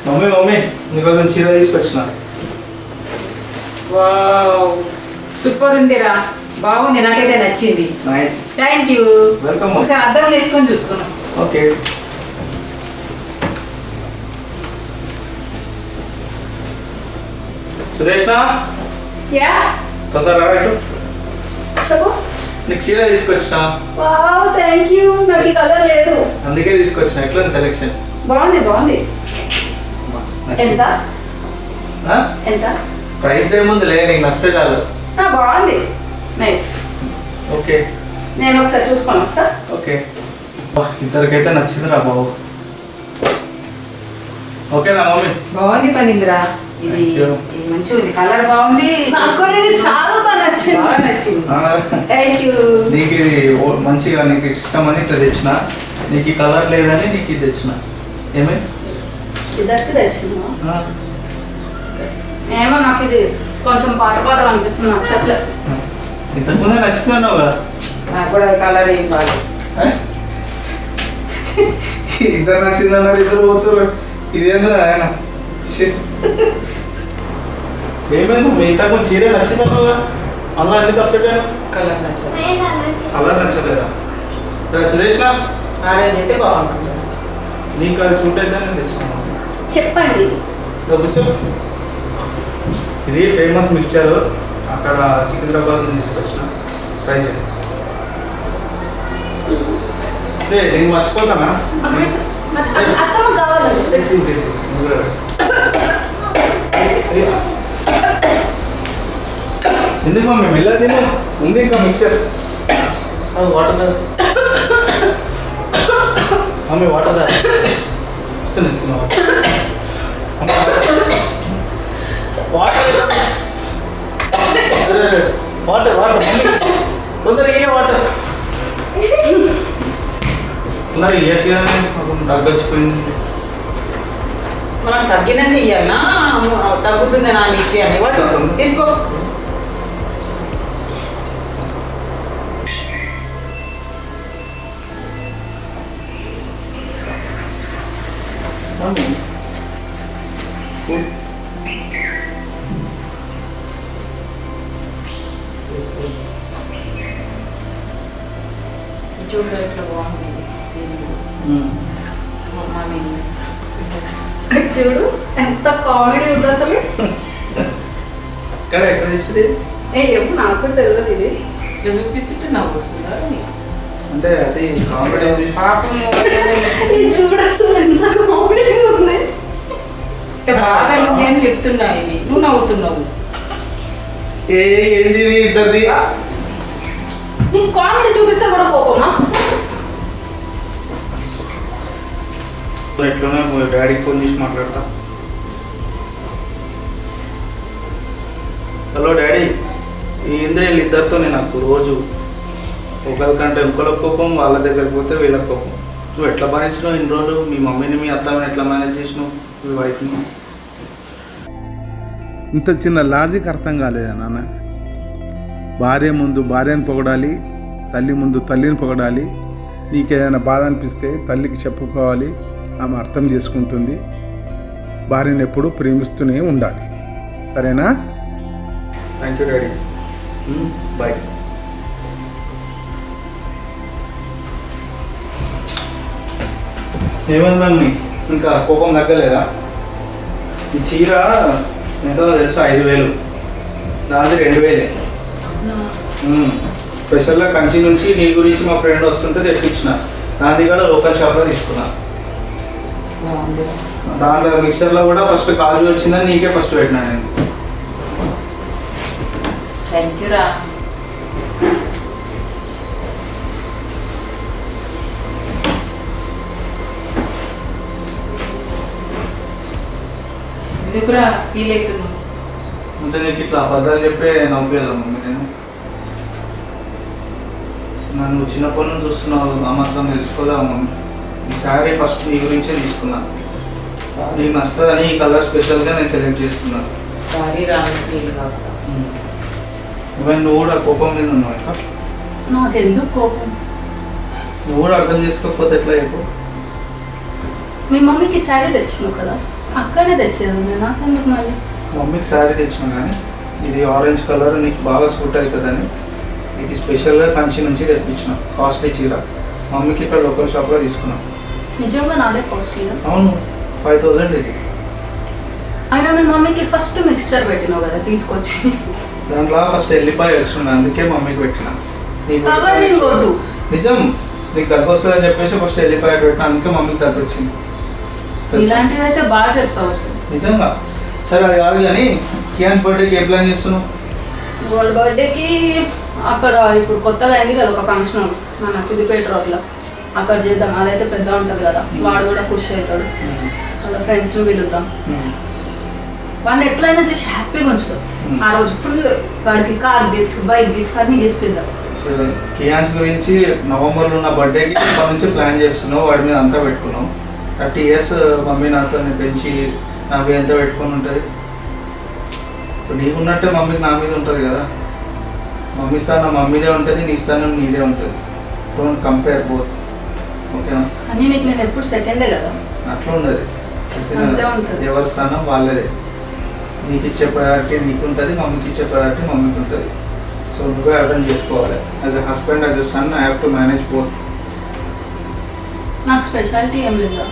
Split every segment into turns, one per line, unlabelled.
Mummy నీకోసం చీర తీసుకొచ్చిన.
వావ్ సూపర్ ఉందిరా, బాగుంది, నాకైతే నచ్చింది.
Nice,
thank you.
వెల్కమ్.
ఒకసారి అద్దం వేసుకొని చూసుకొని వస్తా.
ఓకే. సురేష్నా
యా
తొందరగా రైట్.
చెప్పు.
నీకు చీర తీసుకొచ్చిన.
Wow thank you. నాకు ఈ కలర్ లేదు.
అందుకే తీసుకొచ్చిన. ఎట్లా సెలెక్షన్?
బాగుంది బాగుంది. ఎంత ఎంత?
ప్రైస్ ఏముందిలే, నీకు నచ్చితే చాలు.
బాగుంది, నైస్.
ఓకే
నేను ఒకసారి చూసుకొని వస్తా.
ఓకే. ఇద్దరికైతే నచ్చిందిరా బాబు. ఓకేనా మమ్మీ?
బాగుంది పనిందిరా, ఇది
Thank you.
ఇది మంచిగా ఉంది, కలర్ బాగుంది.
నాకు ఇది చాలా బాగా నచ్చింది.
బాగా నచ్చింది.
Thank you.
నీకు ఇది మంచిగా నీకు ఇష్టమని ఇట్లా తెచ్చిన. నీకు ఈ కలర్ లేదని నీకు ఇది తెచ్చిన. ఏమే
ఇద్దరికి తెచ్చిందా? ఏమో నాకు ఇది కొంచెం పాత పాత అనిపిస్తుంది, నచ్చట్లేదు.
ఇంతకుముందే నచ్చిందన్నావు కదా.
నాకు కూడా కలర్ ఏం బాగా.
ఇద్దరు నచ్చిందన్నారు, ఇద్దరు పోతారు. ఇదేంద్ర ఆయన ఏమైంది? మీ ఇంతకు చీర నచ్చిందన్నావు కదా, అలా ఎందుకు అప్సెట్ అయినా?
కలర్ నచ్చదు.
అలా నచ్చలేదా? సరే సురేష్నా,
ఆరెంజ్ అయితే బాగుంటుంది.
నీకు అది సూట్ అయితే నేను తెచ్చుకున్నాను.
చెప్పండి.
కూర్చో. ఇది ఫేమస్ మిక్చర్, అక్కడ సికింద్రాబాద్ నుంచి తీసుకొచ్చిన. ట్రై చేయండి. నేను మర్చిపోతానా?
అత్తమ్మ కావాలి.
ఎందుకు మమ్మీ మెల్ల తిను, ఉంది ఇంకా మిక్చర్. వాటర్ దా మమ్మీ, వాటర్ దా. ఇస్తున్నా వాటర్ వాటర్ వాటర్ మమ్మీ, తొందరగా ఏ వాటర్ మరి ఇవ్వచ్చు కదా. తగ్గొచ్చిపోయింది.
మనం తగ్గినాక ఇయ్యాలనా, తగ్గుతుంది నా ఇచ్చి అని వాడు తీసుకో. చూడు ఎట్లా బాగుంది సీన్.
చూడు ఎంత కామెడీ ఉంది అసలు.
ఇక్కడ ఎక్కడ తీసింది?
ఏమో నాకు కూడా తెలియదు ఇది.
చూపిస్తుంటే నాకు వస్తుందా
అంటే అది కామెడీ.
పాపం
ఇది చూడు అసలు ఎంత కామెడీ ఉంది.
బాగా నేను చెప్తున్నా, ఇది నువ్వు నవ్వుతున్నావు.
ఏంది ఇది ఇద్దరిది?
నీకు కామెడీ చూపిస్తే కూడా పోకున్నా.
ఎట్లనే డాడీకి ఫోన్ చేసి మాట్లాడతా. హలో డాడీ, ఈ ఇంద్రియాలు ఇద్దరితో నాకు రోజు ఒకరికంటే ఇంకొక కోపం, వాళ్ళ దగ్గరికి పోతే వీళ్ళ కోపం. నువ్వు ఎట్లా భరించినావు ఇన్ని రోజులు? మీ మమ్మీని మీ అత్తని ఎట్లా మేనేజ్ చేసినావు, మీ వైఫ్ని?
ఇంత చిన్న లాజిక్ అర్థం కాలేదా నాన్న? భార్య ముందు భార్యను పొగడాలి, తల్లి ముందు తల్లిని పొగడాలి. నీకేదైనా బాధ అనిపిస్తే తల్లికి చెప్పుకోవాలి, ఆమె అర్థం చేసుకుంటుంది. భార్యను ఎప్పుడూ ప్రేమిస్తూనే ఉండాలి, సరేనా?
Thank you daddy, bye. ఏమైంది మమ్మీ, ఇంకా కోపం తగ్గలేదా? ఈ చీర ఎంతో తెలుసా? 5,000. దాది 2,000. స్పెషల్గా కంచి నుంచి నీ గురించి మా ఫ్రెండ్ వస్తుంటే తెప్పించిన. దాన్ని కూడా లోకల్ షాప్లో తీసుకున్నా. దాంట్లో మిక్చర్లో కూడా ఫస్ట్ కాజు వచ్చిందని నీకే ఫస్ట్ పెట్టినా నేను.
థ్యాంక్ యూ రా. ఎందుకురా ఫీల్ అవుతున్నావు?
అంటే నీకు ఇట్లా అబద్ధాలు చెప్పే నవ్వుకేదా మమ్మీ నేను? నన్ను చిన్నప్పటి నుంచి చూస్తున్నావు, ఆ మాత్రం తెలుసుకోలేవు మమ్మీ. ఈ శారీ ఫస్ట్ నీ గురించే తీసుకున్నా. నీకు నచ్చుతుందని ఈ కలర్ స్పెషల్గా నేను సెలెక్ట్ చేసుకున్నాను.
సారీ రా, ఫీల్ కాదు.
ఇవన్నీ నువ్వు కూడా కోపం మీద ఉన్నావు ఎట్లా?
నాకెందుకు కోపం?
నువ్వు కూడా అర్థం చేసుకోకపోతే ఎట్లా చెప్పు?
మీ మమ్మీకి శారీ తెచ్చినావు కదా, అక్కడే తెచ్చేది నేను నాకెందుకు మళ్ళీ.
మమ్మీకి శారీ తెచ్చిన కానీ ఇది ఆరెంజ్ కలర్ నీకు బాగా సూట్ అవుతుందని ఇది స్పెషల్గా కంచి నుంచి తెప్పించిన కాస్ట్లీ చీర. మమ్మీకి ఇక్కడ లోకల్ షాప్లో తీసుకున్నాం.
నిజంగా నాదే కాస్ట్లీగా.
అవును 5000 ఇది.
అయినా మీ మమ్మీకి ఫస్ట్ మిక్స్చర్ పెట్టినావు కదా తీసుకొచ్చి.
దాంట్లో ఫస్ట్ వెళ్ళిపోయి వచ్చిన అందుకే మమ్మీకి పెట్టిన. నీకు
కవరింగ్ వద్దు.
నిజం నీకు దగ్గు వస్తుందని చెప్పేసి ఫస్ట్ వెళ్ళిపోయి పెట్టిన అందుకే మమ్మీకి దగ్గు వచ్చింది.
ఇలాంటివి అయితే బాగా చెప్తావు అసలు.
నిజంగా. సరే అది కాదు కానీ కియాన్ బర్త్డేకి ఏ ప్లాన్ చేస్తున్నావు?
వాళ్ళ బర్త్డేకి అక్కడ ఇప్పుడు కొత్తగా అయింది కదా ఒక ఫంక్షన్ మన సిద్దిపేట రోడ్లో, అక్కడ చేద్దాం. అదైతే పెద్ద ఉంటుంది కదా, వాడు కూడా ఖుషి అవుతాడు. వాళ్ళ ఫ్రెండ్స్ని పిలుద్దాం. వాడిని ఎట్లయినా చేసి హ్యాపీగా ఉంచుతాం. ఆ రోజు ఫుల్ వాడికి కార్ గిఫ్ట్, బైక్ గిఫ్ట్ అన్ని గిఫ్ట్స్ ఇద్దాం.
కియాన్స్ గురించి నవంబర్లో ఉన్న బర్త్డేకి ఇప్పటి నుంచి ప్లాన్ చేస్తున్నావు. వాడి మీద అంతా పెట్టుకున్నావు. 30 years మమ్మీ నాతో పెంచి నా మీద ఎంత పెట్టుకొని ఉంటుంది. ఇప్పుడు నీకున్నట్టే మమ్మీకి నా మీద ఉంటుంది కదా. మమ్మీ స్థానం మమ్మీదే ఉంటుంది, నీ స్థానం నీదే ఉంటుంది. Don't compare both. ఓకేనా?
అని నీకు నేను ఎప్పుడు సెకండే కదా.
అట్లా ఉండదు.
అంతే ఉంటుంది.
ఎవరి స్థానం వాళ్ళదే. నీకు ఇచ్చే ప్రయారిటీ నీకు ఉంటుంది, మమ్మీకి ఇచ్చే ప్రయారిటీ మమ్మీకి ఉంటుంది. సో నువ్వే అర్థం చేసుకోవాలి. As a husband, as a son I have to manage both.
నాకు స్పెషాలిటీ ఏం లేదా?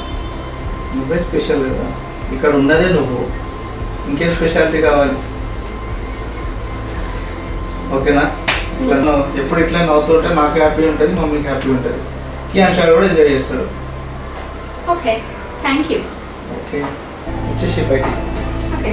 నువ్వే స్పెషల్ కదా. ఇక్కడ ఉన్నదే నువ్వు, ఇంకేం స్పెషాలిటీ కావాలి? ఓకేనా? ఇట్లా ఎప్పుడు ఇట్లా నవ్వుతుంటే నాకు హ్యాపీ ఉంటుంది, మమ్మీకి హ్యాపీ ఉంటుంది. కియాన్ షాడ్ కూడా ఎంజాయ్ చేస్తాడు.
Okay, thank you.
ఓకే వచ్చేసి బయటికి.
ఓకే.